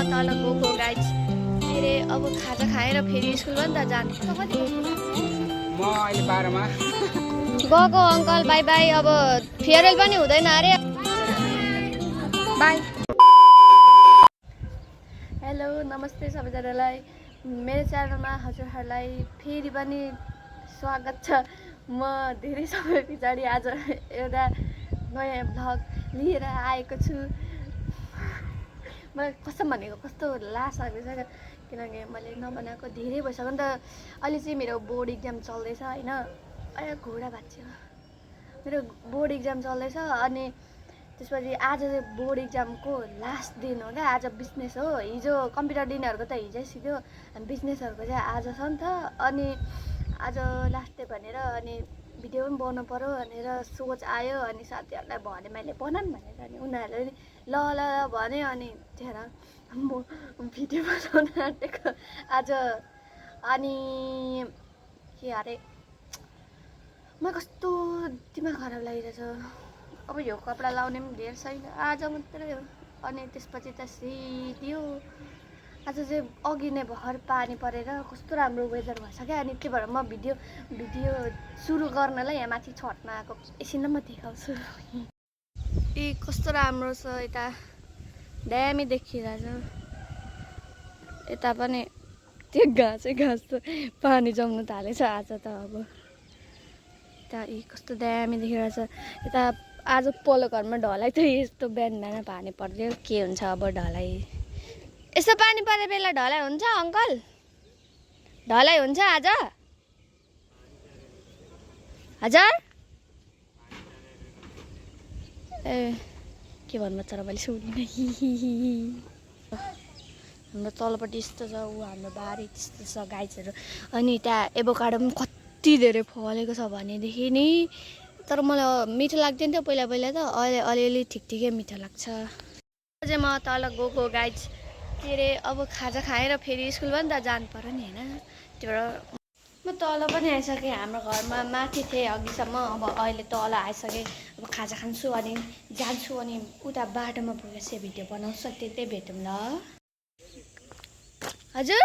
तल गएको गाइज के अरे अब खाजा खाएर फेरि स्कुल पनि त जाने म अहिले 12 मा गएको अङ्कल बाई बाई अब फेयरवेल पनि हुँदैन अरे बाई हेलो नमस्ते सबैजनालाई मेरो च्यानलमा हजुरहरूलाई फेरि पनि स्वागत छ म धेरै समय पछाडि आज एउटा नयाँ भ्लग लिएर आएको छु मलाई कसम भनेको कस्तो लास लागेको छ किनकि मैले नबनाएको धेरै भइसक्यो नि त अहिले चाहिँ मेरो बोर्ड इक्जाम चल्दैछ होइन अहिले घोडा भाँच्यो मेरो बोर्ड इक्जाम चल्दैछ अनि त्यसपछि आज चाहिँ बोर्ड इक्जामको लास्ट दिन हो क्या आज बिजनेस हो हिजो कम्प्युटर दिनेहरूको त हिजै सिक्यो अनि बिजनेसहरूको चाहिँ आज छ नि त अनि आज लास्ट डे भनेर अनि भिडियो पनि बनाउनु पऱ्यो भनेर सोच आयो अनि साथीहरूलाई भने मैले बनाऊँ भनेर अनि उनीहरूले ल ल भने अनि त्यहाँ म भिडियो बनाउन आँटेको आज अनि के अरे म कस्तो दिमाग खराब लागिरहेछ अब यो कपडा लाउने पनि धेर छैन आज मात्रै हो अनि त्यसपछि त सिधियो आज चाहिँ अघि नै भर पानी परेर कस्तो राम्रो वेदर भएछ क्या अनि त्यही भएर म भिडियो सुरु गर्नलाई यहाँ माथि छतमा आएको एकछिन म देखाउँछु ए कस्तो राम्रो छ यता ड्यामी देखिरहेछ यता पनि त्यो घाँस त पानी जम्नु थालेछ आज त अब यता कस्तो ड्यामी देखिरहेछ यता आज पल्लो घरमा ढलाइ त यस्तो बिहान बिहान पानी पर्यो के हुन्छ अब ढलाइ यस्तो पानी परे बेला ढलाइ हुन्छ अङ्कल ढलाइ हुन्छ आज हजुर ए के भन्नु तर मैले सुनिनँ हाम्रो तलपट्टि यस्तो छ ऊ हाम्रो बारी त्यस्तो छ गाइजहरू अनि त्यहाँ एभोकाडो पनि कति धेरै फलेको छ भनेदेखि नि तर मलाई मिठो लाग्दैन थियो पहिला त अहिले अलिअलि ठिकै मिठो लाग्छ चाहिँ म तल गएको गाइज के अरे अब खाजा खाएर फेरि स्कुल पनि त जानु पर्यो नि होइन त्यो भएर म तल पनि आइसकेँ हाम्रो घरमा माथि थिएँ अघिसम्म अब अहिले तल आइसकेँ अब खाजा खान्छु अनि जान्छु अनि उता बाटोमा पुगेपछि भिडियो बनाउँछु त्यतै भेटौँ ल हजुर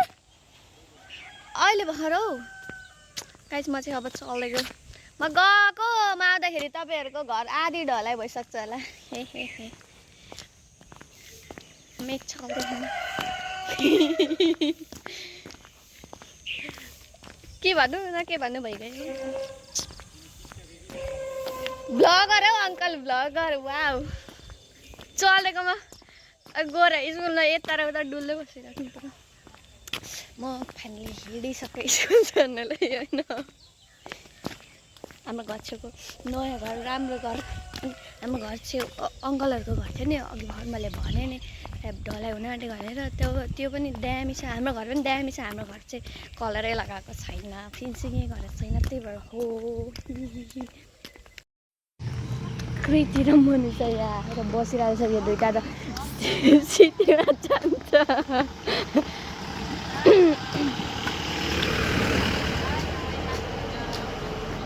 अहिले भर्खर हौ गाइज म चाहिँ अब चलेको म गएको म आउँदाखेरि तपाईँहरूको घर आधी ढलाइ भइसक्छ होला हे मेघ चल्दैन के भन्नु न के भन्नु भइगयो भ्लगर हौ अङ्कल भ्लगर वाउ चलेकोमा गएर स्कुलमा यता र उता डुल्दै बसिराख्नु पर्यो म फ्यामिली हिँडिसकेँ स्कुल जान्नलाई होइन हाम्रो घर छेउको नयाँ घर राम्रो घर हाम्रो घर छेउ अङ्कलहरूको घर थियो नि अघि भर मैले भने नि ढलाइ हुन आँटे भनेर त्यो पनि ड्यामी छ हाम्रो घर पनि ड्यामी छ हाम्रो घर चाहिँ कलरै लगाएको छैन फिन्सिङै गरेको छैन त्यही भएर हो कृति र मनी चाहिँ यहाँ आएर बसिरहेको छ यो दुइटा त सिटीमा जान्छ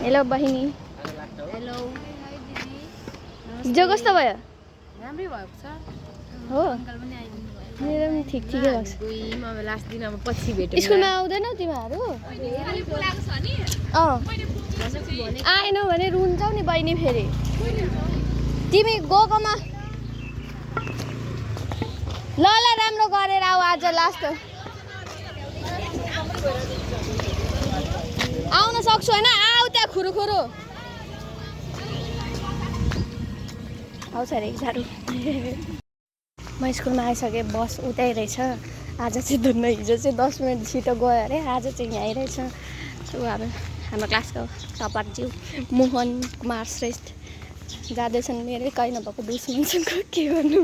हेलो बहिनी हेलो हिजो कस्तो भयो राम्रै भएको छ हो अङ्कल पनि आइदिनु भयो मेरो पनि ठिकै भएको छ गयौँ अब लास्ट दिन अब पछि भेट्यौँ स्कुलमा आउँदैनौ तिमीहरू आएनौ भने रुन्छौ नि बहिनी फेरि तिमी गएकोमा ल राम्रो गरेर आऊ आज लास्ट आउन सक्छु होइन आऊ त्यहाँ खुरुखुरु आउँछ अरे झाडु म स्कुलमा आइसकेँ बस उतै रहेछ आज चाहिँ धुन्न हिजो चाहिँ 10 मिनट छिटो गयो अरे आज चाहिँ यहाँ आइरहेछ ऊ हाम्रो क्लासको टपरज्यू मोहन कुमार श्रेष्ठ जाँदैछन् मेरै कहीँ नभएको दुश्मनसँग के गर्नु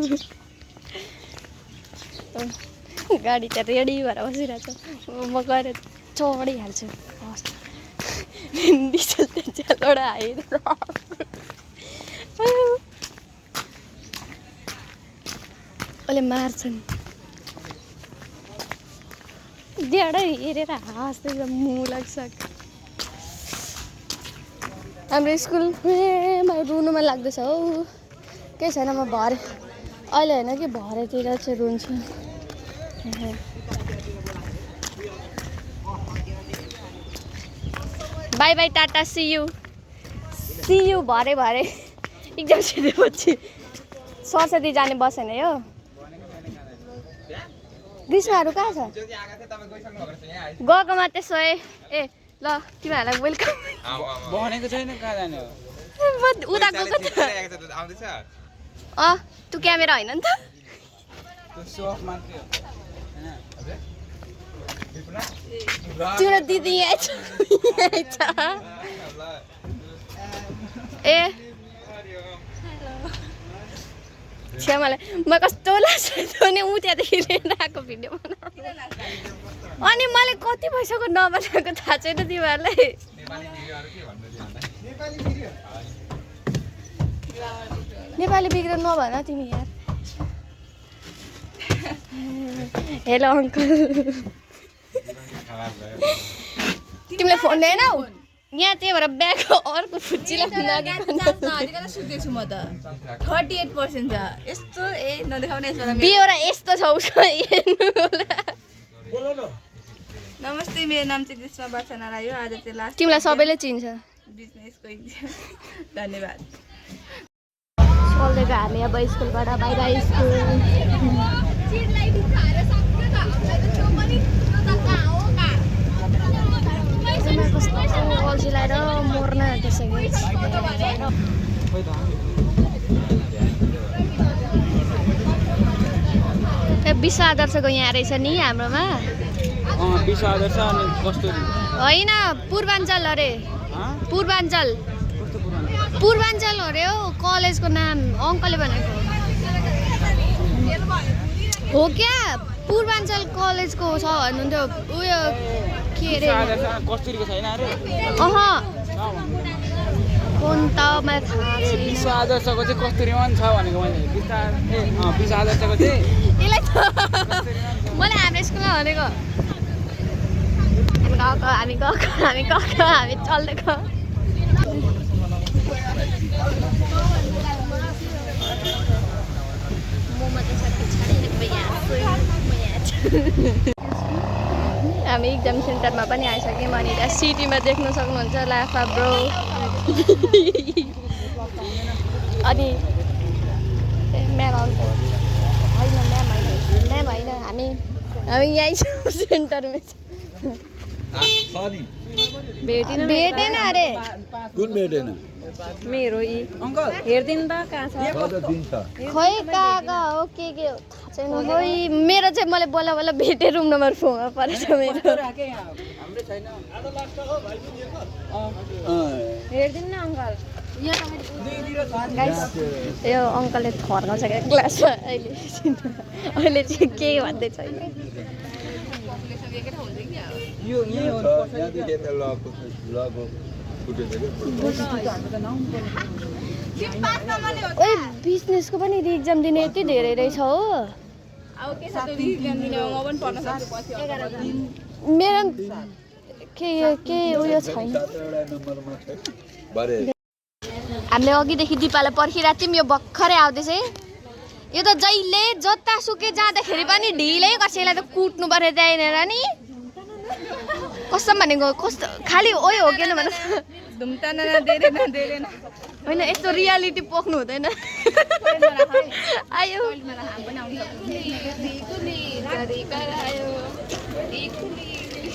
गाडी त रेडी भएर बसिरहेछ म गएर चढिहाल्छु हस् डिजल त्यहाँबाट आएर उसले मार्छन् ड्याडै हेरेर हाँस्दै मुह लाग्छ हाम्रो स्कुलमा रुनुमा लाग्दैछ हौ केही छैन म भरे अहिले होइन कि भरेतिर चाहिँ रुन्छु bye bye tata see you भरे भरे एकदम छिटेपछि सरस्वती जाने बसेन यो ग्रीष्महरू कहाँ छ गएकोमा त्यसो ए ल तिमीहरूलाई वेलकम भनेको छैन कहाँ जाने हो उता गएको तँ क्यामेरा होइन नि त त्यो सो अफ मात्रै हो तिम्रो दिदी यहाँ छ ए छ्यामालाई म कस्तो लाग्छ नि ऊ त्यहाँदेखि लिएर आएको भिडियो बनाएको अनि मैले कति पैसाको नबनाएको थाहा छैन तिमीहरूलाई नेपाली बिग्र नभन तिमी यार हेलो अङ्कल तिमीले फोन ल्याएनौ यहाँ त्यही भएर ब्यागको अर्को फुच्चीलाई सुत्दैछु म त 38% छ यस्तो नदेखाउने बिहोरा यस्तो छ उसको नमस्ते मेरो नाम चाहिँ कृष्ण बच्चन रायो आज चाहिँ लास्ट तिमीलाई सबैले चिन्छ बिजनेसको धन्यवाद चल्दै गयो हामी अब स्कुलबाट बाई बाई स्कुल अल्छी लगाएर मर्न आँटिसक्यो विश्व आदर्शको यहाँ रहेछ नि हाम्रोमा विश्व आदर्श अनि कस्तुरी होइन पूर्वाञ्चल अरे पूर्वाञ्चल अरे हौ कलेजको नाम अङ्कलले भनेको हो क्या पूर्वाञ्चल कलेजको छ भन्नुहुन्थ्यो उयो के अरे कस्तुरीको छैन अरे कुन त मलाई थाहा छैन विश्व आदर्शको चाहिँ कस्तुरीमा पनि छ भनेको मैले विश्व आदर्शको चाहिँ यसलाई त मैले हाम्रो स्कुलमा भनेको हामी चल्दैको हामी इक्जाम सेन्टरमा पनि आइसक्यौँ अनि त्यहाँ सिटीमा देख्न सक्नुहुन्छ लाफा ब्रो अनि म्याम होइन हामी यहीँ छौँ सेन्टरमा भेटेन अरे कुन भेटेन मेरो अङ्कल हेरिदिनु त कहाँ छ खै कहाँ हो के थाहा छैन खै मेरो चाहिँ मैले बल्ल बल्ल भेटेँ रुम नम्बर 4 मा परेछ मेरो हेरिदिनु न अङ्कल यो अङ्कलले थर्काउँछ क्या क्लासमा अहिले चाहिँ के भन्दै छैन ओइ बिजनेसको पनि इक्जाम दिने यति धेरै रहेछ हो मेरो के उयो छैन हामीले अघिदेखि दिपालाई पर्खिरहेको थियौँ यो भर्खरै आउँदैछ है यो त जहिले जतासुकै जाँदाखेरि पनि ढिलै कसैलाई त कुट्नु पर्यो त्यहाँनिर नि कस्तो भनेको कस्तो खालि ओइ हो कि भन होइन यस्तो रियालिटी पोख्नु हुँदैन आयो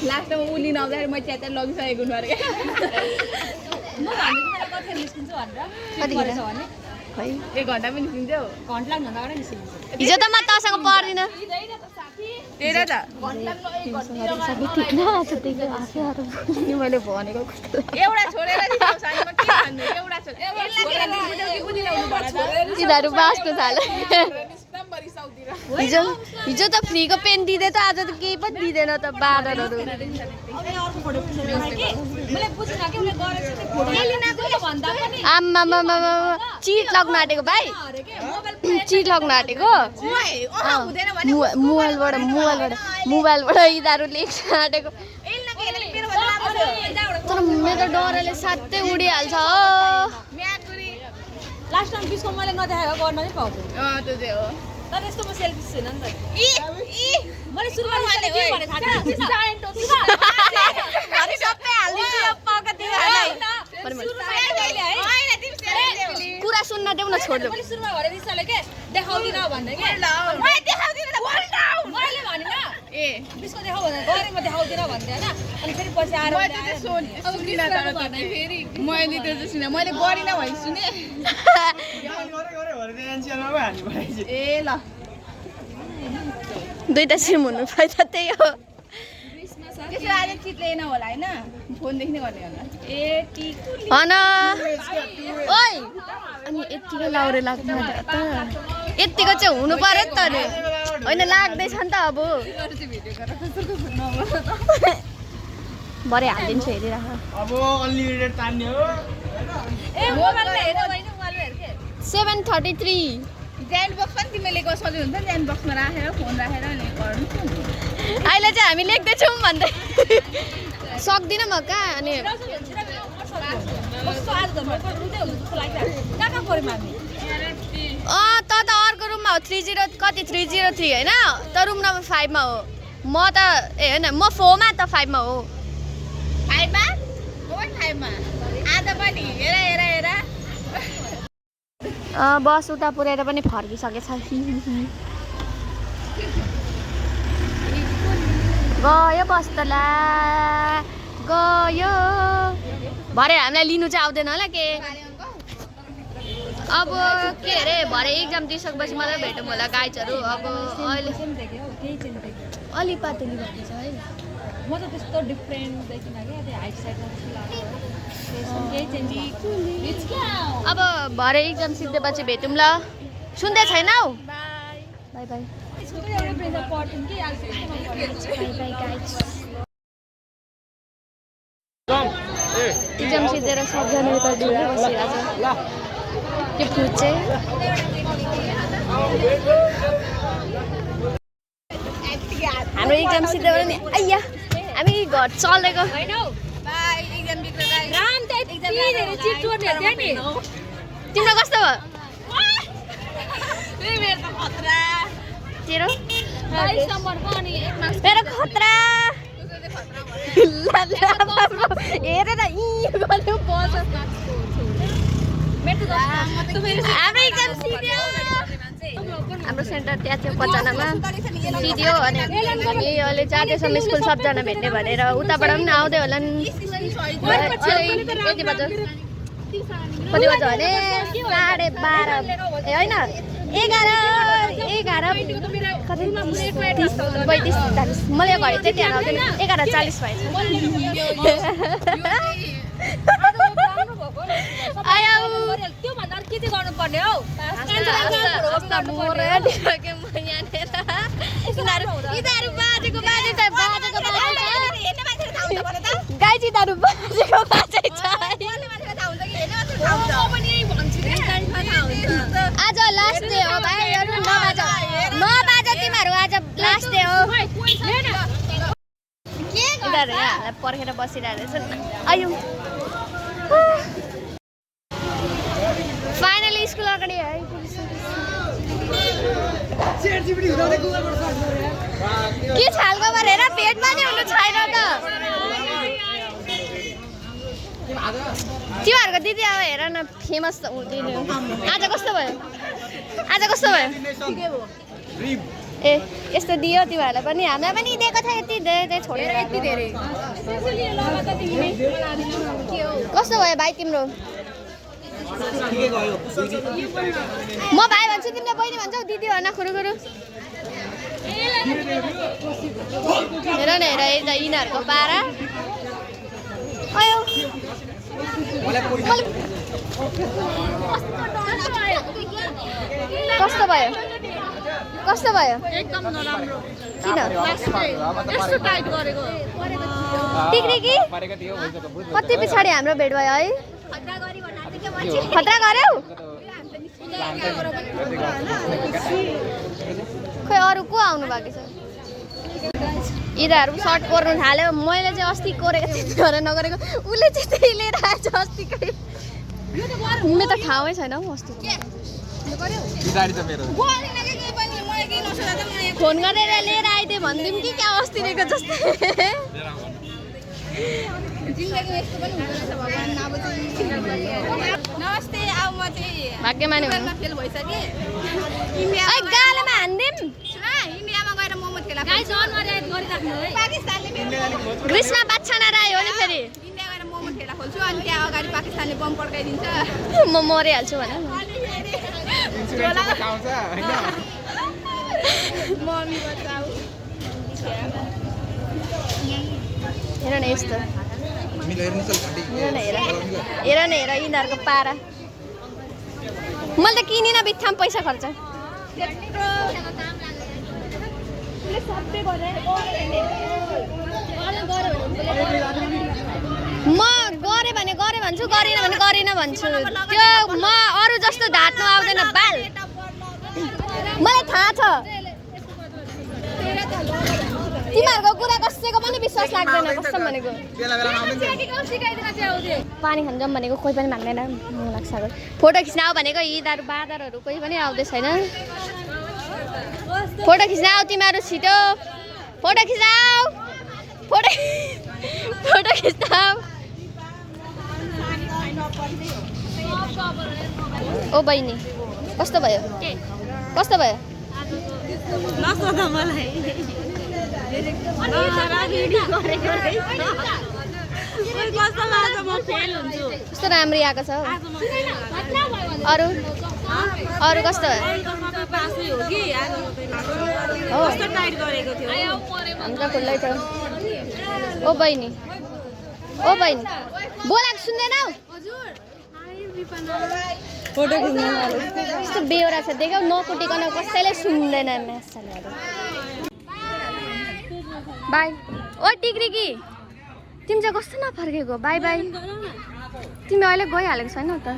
लास्टमा उलिन आउँदाखेरि मैले त्यहाँ लगिसकेको खै 1 घन्टा पनि निस्किन्थ्यो हिजो त म तसँग पढ्दिनँ त्यही त मैले भनेको एउटा छोडेर तिनीहरू बाँच्नु थाल्यो हिजो त फ्रीको पेन दिँदै त आज त केही पनि दिँदैन त बाँदरहरू आम्मा चिट लाग्नु आँटेको भाइ चिट लाग्नु आँटेको मोबाइलबाट यिनीहरू लेख्न आँटेको तर मेरो डरले साथै उडिहाल्छ हो लास्ट टाइम बिस्को मैले नदेखाएको गर्न पनि पाउँछु त्यो चाहिँ हो तर यस्तो म सेल्फिस छैन नि त कुरा सुन्न देऊ न छोड्देऊ मैले त्यो चाहिँ सुने मैले गरिन भइ सुने ए ल दुईटा सिम हुनु पाइ त त्यही हो त्यसो आज चित्लेन होला होइन फोनदेखि नै गर्ने होला ए टिकुली हन ओइ अनि यतिकै लाउरे लाग्छ त यतिको चाहिँ हुनु पर्यो नि त नि होइन लाग्दैछ नि त अब भरे हालिदिन्छु हेरिराख अब अनलिमिटेड तान्ने हो ए मोबाइलमा हेर होइन मोबाइलमा हेर के 7:33 ज्यान बक्स पनि तिमीले लिएको सजिलो हुन्छ नि ज्यान बक्समा राखेर फोन राखेर अनि गर्नु अहिले चाहिँ हामी लेख्दैछौँ भन्दै सक्दिनँ म कहाँ अनि त अर्को रुममा हो 30 कति 303 होइन त रुम नम्बर 5 मा हो म त ए होइन म 4 मा त 5 मा हो 5 मा मोबाइल 5 मा आधा पनि हेर हेर हेर बस उता पुऱ्याएर पनि फर्किसकेछ गयो बस त ला गयो भरे हामीलाई लिनु चाहिँ आउँदैन होला के अब के अरे भरे एक्जाम दिइसकेपछि मात्रै भेटौँ होला गाइडहरू अब अहिले अलि पातली भएको छ है म त त्यस्तो डिफ्रेन्ट देखिन क्या त्यो हाइट साइडमा अब भरे एक्जाम सिद्धेपछि भेटौँ ल सुन्दै छैनौ बाई बाई एक्जाम सिद्धेर सबजना उता डुल्दै बसिरहेको छ त्यो फुड चाहिँ हाम्रो एक्जाम सिद्धेबाट नि आइया हामी घर चलेको तिम्रो कस्तो भयो तेरो मेरो खतरा हेरेर हाम्रो एक्जाम सिद्धियो हाम्रो सेन्टर त्यहाँ थियो 50 मा सिद्धियो अनि हामी अहिले जाँदैछौँ स्कुल सबजना भेट्ने भनेर उताबाट पनि आउँदै होला नि यति बज्यो कति बज्यो भने 12:30 ए होइन 11:35 मैले घडी त्यति आउँदैन 11:40 भएछ गाइजी दारु बाजेको बाजै छ आज लास्ट डे हो भाइहरू 9 बजे तिमीहरू आज लास्ट डे हो यिनीहरू यहाँ पर्खेर बसिरहेको रहेछ आयु फाइनली स्कुल अगाडि के छालको गरेर पेटमा नि हुनु छैन त तिमीहरूको दिदी अब हेर न फेमस हुँदैन आज कस्तो भयो ए यस्तो दियो तिमीहरूलाई पनि हामीलाई पनि दिएको थियो यति धेरै छोडेर यति धेरै कस्तो भयो भाइ तिम्रो म भाइ भन्छु तिमीले बहिनी भन्छौ दिदी भन्न खुरुखुरु हेर न हेर यिनीहरूको पारा आयो कस्तो भयो एकदम नराम्रो किन यस्तो टाइट गरेको टिक्रिकी कति पछाडि हाम्रो भेट भयो है खतरा गर्यौ खै अरू को आउनु बाँकी छ यिनीहरू सर्ट कोर्नु थाल्यो मैले चाहिँ अस्ति कोरेको थिएँ गरेर नगरेको उसले चाहिँ त्यही लिएर आएछ अस्तिकै मेरो त ठाउँै छैन हौ अस्ति फोन गरेर लिएर आइदिए भनिदिउँ कि क्या अस्तिको जस्तै जिन्दगी यस्तो पनि हुँदो रहेछ भगवान अब चाहिँ नमस्ते अब म चाहिँ भाग्यमानी फेल भइसकेँ ऐ गालामा हान्दिम इन्डियामा गएर मोमो ठेला पाकिस्तानले ग्रीष्मा बाछाना राई हो नि फेरि इन्डिया गएर मोमो ठेला खोल्छु अनि त्यहाँ अगाडि पाकिस्तानले बम पड्काइदिन्छ म मरिहाल्छु भने मम्मी बचाऊ हेर न यस्तो हेर न हेर यिनीहरूको पारा मैले त किनिनँ बित्थामा पैसा खर्च म गरेँ भने गरेँ भन्छु गरेन भने गरेन भन्छु त्यो म अरू जस्तो धाट्नु आउँदैन बाल मलाई थाहा छ तिमीहरूको कुरा कसैको पनि विश्वास लाग्दैन कसम भनेको पानी खान जाऊँ भनेको कोही पनि मान्दैन मलाई लाग्छ फोटो खिच्न आऊ भनेको यिनीहरू बाँदरहरू कोही पनि आउँदै छैन फोटो खिच्न आऊ तिमीहरू छिटो फोटो खिच्न आऊ फोटो खिच्न आऊ ओ बहिनी कस्तो भयो कस्तो राम्री आएको छ अरू कस्तो हामी त खुल्लै छ ओ बहिनी बोलाएको सुन्दैनौ फोटो खिच्न यस्तो बेहोरा छ देख्यौ नकुटिकन कसैले सुन्दैन म्यासहरू बाई ओ टिक्रिकी तिमी चाहिँ कस्तो नफर्केको बाई तिमी अहिले गइहालेको छैनौ त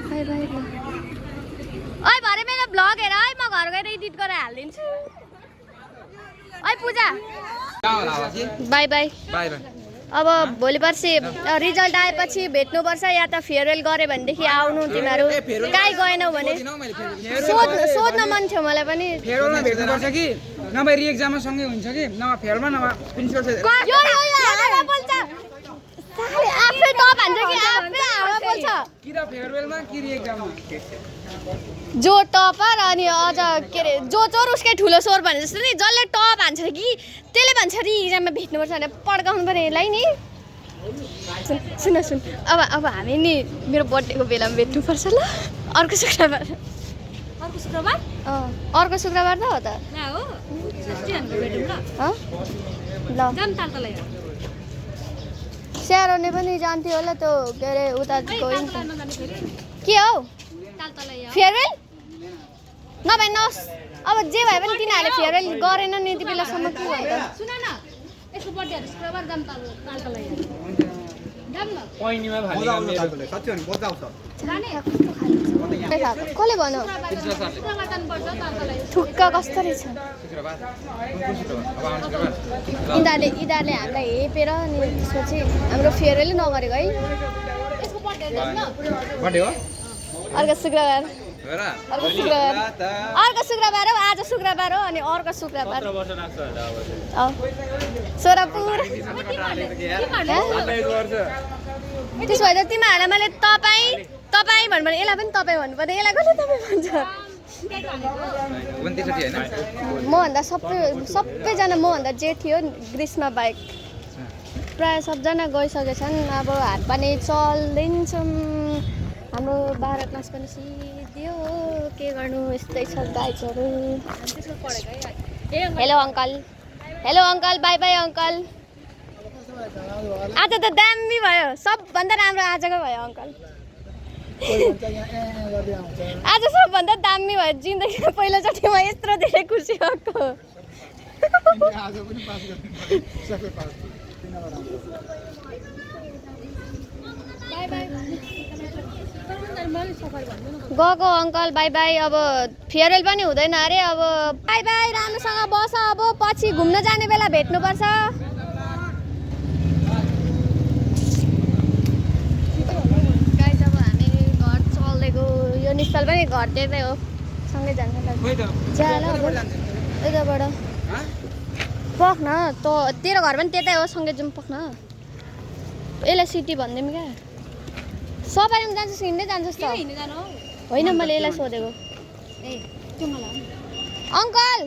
बाई ओइ भरे मेरो भ्लग हेर है म घर गएर एडिट गरेर हालिदिन्छु ओइ पूजा बाई अब भोलि पर्सि रिजल्ट आएपछि भेट्नुपर्छ या त फेयरवेल गऱ्यो भनेदेखि आउनु तिमीहरू कहीँ गएनौ भने सोध्न मन थियो मलाई पनि फेयरवेलमा भेट्नुपर्छ कि नभए रिएक्जाममा सँगै हुन्छ कि नभए फेयरवेलमा नभए प्रिन्सिपल आफै त भन्छ कि आफै हावा बोल्छ कि त फेयरवेलमा कि रिएक्जाममा जो टपर अनि अझ के अरे जो चोर उसकै ठुलो स्वर भने जस्तो नि जसले टप हान्छ कि त्यसले भन्छ रि इक्जाममा भेट्नुपर्छ भनेर पड्काउनु पर्यो यसलाई नि सुन अब हामी नि मेरो बर्थडेको बेलामा भेट्नुपर्छ ल अर्को शुक्रबार त हो त ल स्यारोने पनि जान्थ्यो होला त्यो के अरे उता गयो नि के हौ फेयरवेल नभए नस अब जे भए पनि तिनीहरूले फेयरवेल गरेन नि यति बेलासम्म के भयो कसले भन्यो ठुक्क कस्तो रहेछ यिनीहरूले हामीलाई हेपेर अनि त्यसपछि हाम्रो फेयरवेलै नगरेको है अर्को शुक्रबार हो आज शुक्रबार हो अनि अर्को शुक्रबार सोरापुर त्यसो भए त तिमीहरूलाई मैले तपाईँ भन्नु पर्ने यसलाई पनि तपाईँ भन्नु पर्ने यसलाई कसले तपाईँ भन्छ मभन्दा सबैजना मभन्दा जे थियो ग्रीष्मा बाइक प्रायः सबजना गइसकेछन् अब हात पानी चल्दैछौँ हाम्रो 12 क्लास पनि सिद्धियो के गर्नु यस्तै छ गाइजहरू हेलो अङ्कल बाई अङ्कल आज त दामी भयो सबभन्दा राम्रो आजको भयो अङ्कल आज सबभन्दा दामी भयो जिन्दगीमा पहिलोचोटि म यत्रो धेरै खुसी भएको गएको अङ्कल बाई अब फेयरवेल पनि हुँदैन अरे अब बाई राम्रोसँग बस अब पछि घुम्न जाने बेला भेट्नुपर्छ गाइस अब हामी घर चल्दै गयो यो निश्चल पनि घर त्यतै हो सँगै जान्छ खोइ त जाला अब कताबाट जान्छ यताबाट हँ पख न त तेरो घर पनि त्यतै हो सँगै जाउँ पख न यसलाई सिटी भनिदिउँ क्या सफारीमा जान्छस् हिँड्दै जान्छस् त हिँड्दै जानु हौ होइन मैले यसलाई सोधेको ए चुङ्गाला अङ्कल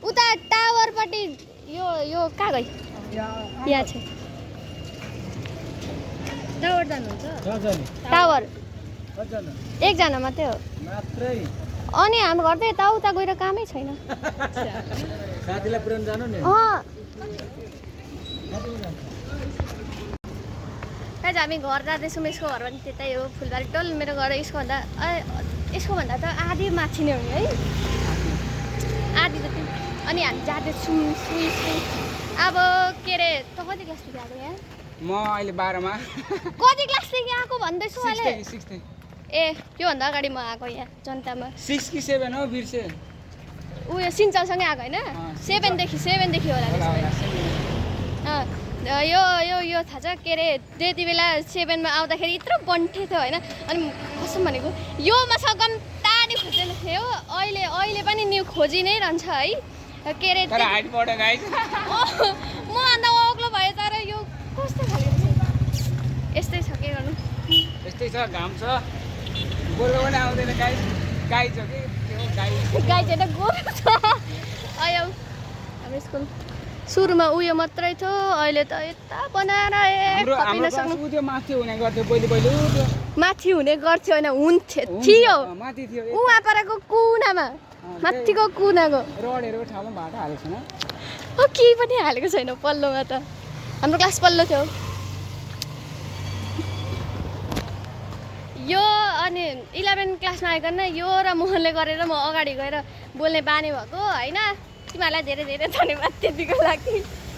उता टावरपट्टि यो यो कहाँ गई यहाँ छ टावर जानुहुन्छ टावर कतिजना एकजना मात्रै हो मात्रै अनि हाम्रो घर त यता उता गएर कामै छैन साथीलाई पुऱ्याउनु जानु नि आज हामी घर जाँदैछौँ यसको घर पनि त्यतै हो फुलबारी टोल मेरो घर यसको भन्दा त आधी माथि नै हो नि है आधी जति अनि हामी जाँदैछौँ सुई अब के अरे त कति क्लासदेखि आएको यहाँ म अहिले 12 मा कति क्लासदेखि आएको भन्दैछु अहिले 6 देखि ए त्योभन्दा अगाडि म आएको यहाँ जनतामा 6 कि 7 हो बिर्से उयो सिन्चलसँगै आएको होइन 7देखि होला त्यसो भए यो यो यो थाहा छ के अरे त्यति बेला 7मा आउँदाखेरि यत्रो बन्ठे थियो होइन अनि कसम भनेको यो मसँग टाढी खोज्दैन थियो अहिले पनि नि खोजी नै रहन्छ है के अरे तर हाइट बढ्यो गाइस म अन्त अग्लो भयो तर यो कस्तो खाले यस्तै छ के गर्नु यस्तै छ घाम छ गोरो पनि आउँदैन गाइस गाई छ कि त्यो गाई गाई चाहिँ त गोरु छ आयो हाम्रो स्कुल सुरुमा उयो मात्रै थियो अहिले त यता बनाएर हाम्रो क्लास त्यो माथि हुने गर्थ्यो पहिले त्यो माथि हुने गर्थ्यो होइन थियो माथि थियो उहाँ परको कुनामा माथिको कुनाको रोडहरूको ठाउँमा भाटा हालेको छैन केही पनि हालेको छैन पल्लोमा त हाम्रो क्लास पल्लो थियो यो अनि 11 क्लासमा आइकन यो र मोहनले गरेर म अगाडि गएर बोल्ने बानी भएको होइन तिमीहरूलाई धेरै धेरै धन्यवाद त्यतिको लागि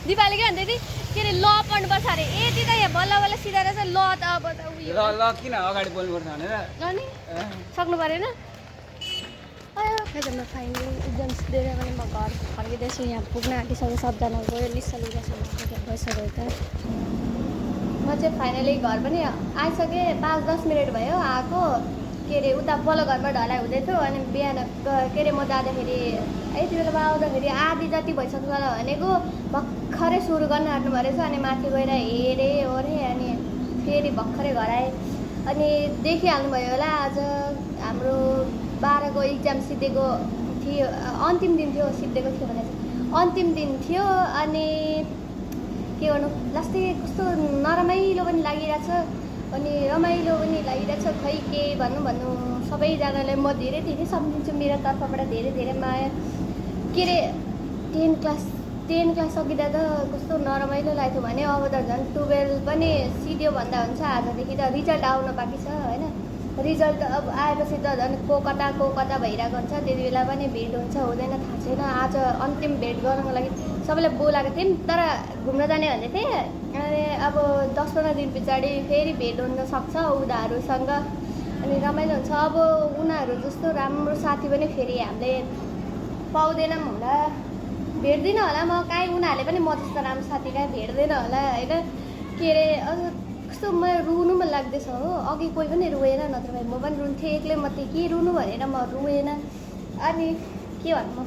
दिपाले के भन्दै थिए के अरे ल पढ्नुपर्छ अरे यति त यहाँ बल्ल बल्ल सिधा रहेछ ल त अब त उयो ल किन अगाडि बोल्नुपर्छ भनेर अनि सक्नु परेन खाइजमा फाइनली एक्जाम्स दिएर पनि म घर फर्किँदैछु यहाँ पुग्न आँटिसक्यो सबजना गयो लिसा लुगासम्म भइसक्यो त म चाहिँ फाइनली घर पनि आइसकेँ 5-10 मिनट भयो आएको के अरे उता पल्लो घरमा ढलाइ हुँदै थियो अनि बिहान के अरे म जाँदाखेरि यति बेलामा आउँदाखेरि आधी जति भइसक्छ भनेको भर्खरै सुरु गर्न आँट्नु भएछ अनि माथि गएर हेरेँ ओरेँ अनि फेरि भर्खरै घर आएँ अनि देखिहाल्नुभयो होला आज हाम्रो 12को इक्जाम सिद्धिएको थियो अन्तिम दिन थियो सिद्धिएको थियो भने चाहिँ अन्तिम दिन थियो अनि के गर्नु लास्टै कस्तो नरमाइलो पनि लागिरहेछ अनि रमाइलो पनि लागिरहेछ खै के भन्नु सबैजनालाई म धेरै धेरै सम्झिन्छु मेरो तर्फबाट धेरै धेरै माया के अरे 10 क्लास सकिँदा त कस्तो नरमाइलो लाग्थ्यो भने अब त झन् 12 पनि सिध्यो भन्दा हुन्छ आजदेखि त रिजल्ट आउन बाँकी छ होइन रिजल्ट अब आएपछि त झन् को कता भइरहेको हुन्छ त्यति बेला पनि भेट हुन्छ हुँदैन थाहा छैन आज अन्तिम भेट गर्नको लागि सबैलाई बोलाएको थिएँ तर घुम्न जाने भन्दै थिएँ अनि अब 10-15 दिन पछाडि फेरि भेट हुन सक्छ उनीहरूसँग अनि रमाइलो हुन्छ अब उनीहरू जस्तो राम्रो साथी पनि फेरि हामीले पाउँदैनौँ होला भेट्दिनँ होला म काहीँ उनीहरूले पनि म जस्तो राम्रो साथी कहीँ भेट्दैन होला होइन के अरे कस्तो म रुनु मन लाग्दैछ हो अघि कोही पनि रुएन नत्र भए म पनि रुन्थेँ एक्लै मात्रै के रुनु भनेर म रुएन अनि के भन्नु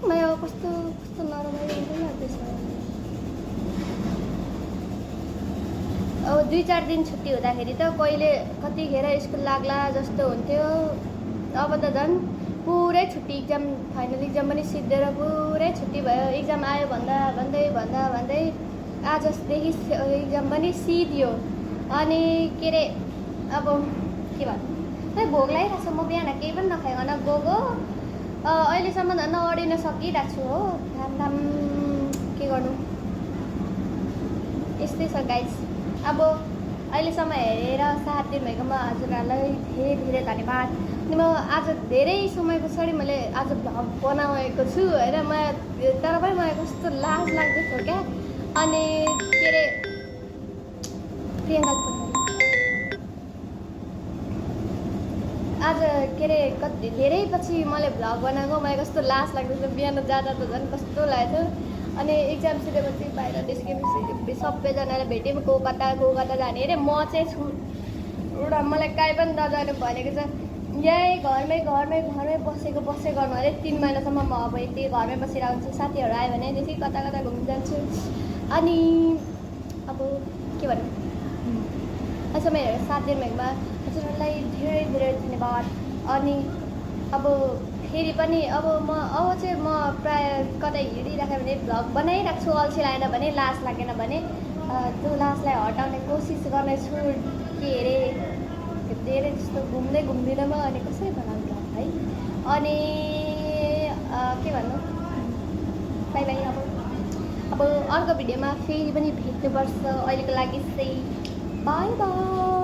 म कस्तो नरमाइलो लाग्दैछ अब 2-4 दिन छुट्टी हुँदाखेरि त कहिले कतिखेर स्कुल लाग्ला जस्तो हुन्थ्यो अब त झन् पुरै छुट्टी इक्जाम फाइनल इक्जाम पनि सिद्धिएर पुरै छुट्टी भयो इक्जाम आयो भन्दै आजदेखि इक्जाम पनि सिद्धियो अनि के अरे अब के भन्नु भोक लागिरहेको छ म बिहान केही पनि नखाइकन गएको अहिलेसम्म झन् अडिन सकिरहेको छु हो धाम के गर्नु यस्तै छ गाइस अब अहिलेसम्म हेरेर साथ दिनुभएकोमा हजुरहरूलाई धेरै धेरै धन्यवाद अनि म आज धेरै समय पछाडि मैले आज भ्लग बनाएको छु होइन तर पनि मलाई कस्तो लाज लाग्दैछ क्या अनि के अरे प्रियङ्का आज के अरे कति धेरै पछि मैले भ्लग बनाएको मलाई कस्तो लाज लाग्दैछ बिहान जाँदा त झन् कस्तो लागेको थियो अनि इक्जाम सिधेपछि बाहिर निस्केपछि सबैजनाले भेट्यौँ को कता जाने अरे म चाहिँ छु एउटा मलाई काहीँ पनि नजानु भनेको छ यही घरमै बसेको गर्नु अरे 3 महिनासम्म म अब यति घरमै बसेर हुन्छु। साथीहरू आयो भने त्यसै कता कता घुम्न जान्छु। अनि अब के भन्नु, अझ मेरो साथ दिनुभएकोमा हजुरहरूलाई धेरै धेरै धन्यवाद। अनि अब फेरि पनि अब चाहिँ म प्रायः कतै हिँडिराखेँ भने भ्लग बनाइरहेको छु। अल्छी लागेन भने, लाज लागेन भने त्यो लाजलाई हटाउने कोसिस गर्नेछु। के अरे धेरै जस्तो घुम्दिनँ म, अनि कसरी बनाउनु है। अनि के भन्नु, बाई बाई। अब अर्को भिडियोमा फेरि पनि भेट्नुपर्छ। अहिलेको लागि चाहिँ बाई बाई।